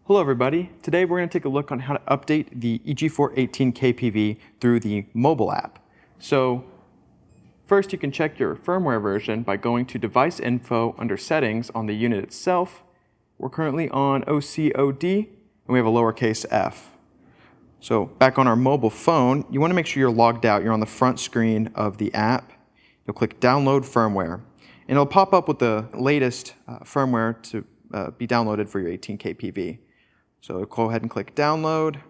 Hello everybody, today we're going to take a look on how to update the EG4 18kPV through the mobile app. So first you can check your firmware version by going to device info under settings on the unit itself. We're currently on OCOD and we have a lowercase f. So back on our mobile phone, you want to make sure you're logged out. You're on the front screen of the app. You'll click download firmware and it'll pop up with the latest firmware to be downloaded for your 18kPV. So go ahead and click download,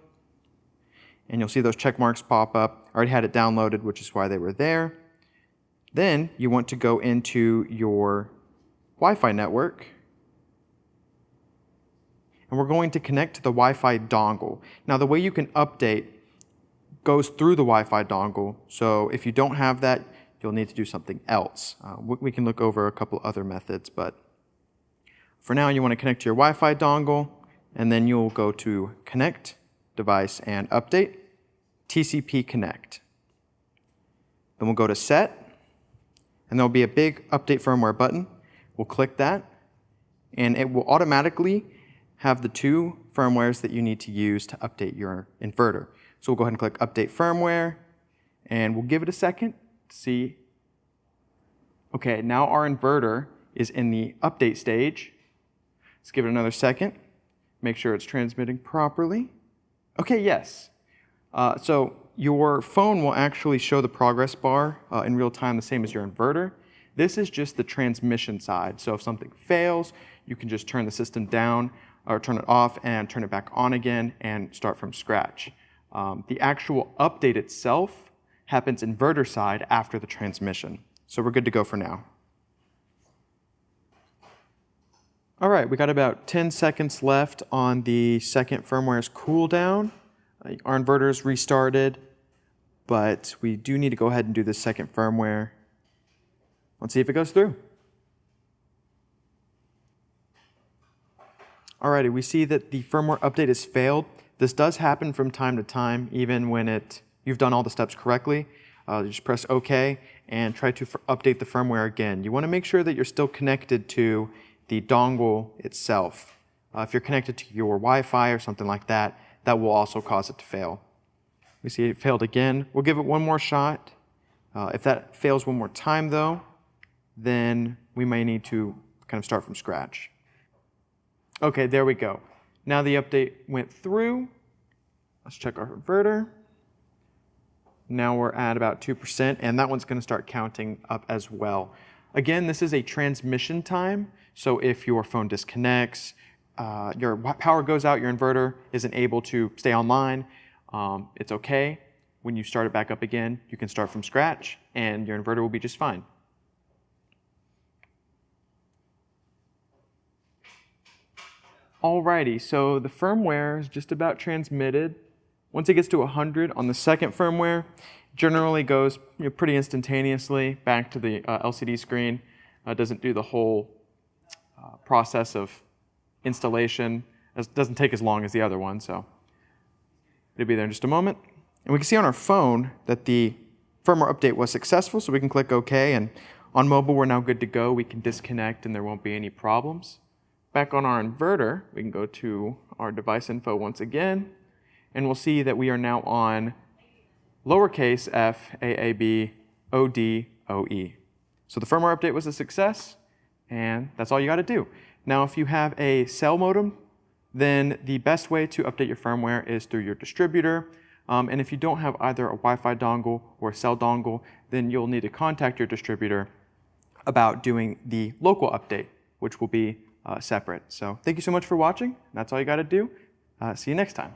and you'll see those check marks pop up. I already had it downloaded, which is why they were there. Then you want to go into your Wi-Fi network, and we're going to connect to the Wi-Fi dongle. Now the way you can update goes through the Wi-Fi dongle, so if you don't have that, you'll need to do something else. We can look over a couple other methods, but for now you want to connect to your Wi-Fi dongle, and then you'll go to Connect, Device, and Update, TCP Connect. Then we'll go to Set, and there'll be a big Update Firmware button. We'll click that, and it will automatically have the two firmwares that you need to use to update your inverter. So we'll go ahead and click Update Firmware, and we'll give it a second to see. Okay, now our inverter is in the update stage. Let's give it another second. Make sure it's transmitting properly. Okay, yes. So your phone will actually show the progress bar in real time, the same as your inverter. This is just the transmission side. So if something fails, you can just turn the system down or turn it off and turn it back on again and start from scratch. The actual update itself happens inverter side after the transmission. So we're good to go for now. All right, we got about 10 seconds left on the second firmware's cooldown. Our inverter's restarted, but we do need to go ahead and do the second firmware. Let's see if it goes through. Alrighty, we see that the firmware update has failed. This does happen from time to time, even when you've done all the steps correctly. You just press OK and try to update the firmware again. You want to make sure that you're still connected to the dongle itself. If you're connected to your Wi-Fi or something like that, that will also cause it to fail. We see it failed again. We'll give it one more shot. If that fails one more time though, then we may need to kind of start from scratch. Okay, there we go. Now the update went through. Let's check our inverter. Now we're at about 2%, and that one's going to start counting up as well. Again, this is a transmission time, so if your phone disconnects, your power goes out, your inverter isn't able to stay online, it's okay. When you start it back up again, you can start from scratch, and your inverter will be just fine. Alrighty, so the firmware is just about transmitted. Once it gets to 100 on the second firmware, generally goes pretty instantaneously back to the LCD screen. Doesn't do the whole process of installation. It doesn't take as long as the other one, so it'll be there in just a moment. And we can see on our phone that the firmware update was successful, so we can click OK, and on mobile we're now good to go. We can disconnect and there won't be any problems. Back on our inverter, we can go to our device info once again, and we'll see that we are now on lowercase f, AAB, OD, OE. So the firmware update was a success, and that's all you got to do. Now if you have a cell modem, then the best way to update your firmware is through your distributor. And if you don't have either a Wi-Fi dongle or a cell dongle, then you'll need to contact your distributor about doing the local update, which will be separate. So thank you so much for watching. That's all you got to do. See you next time.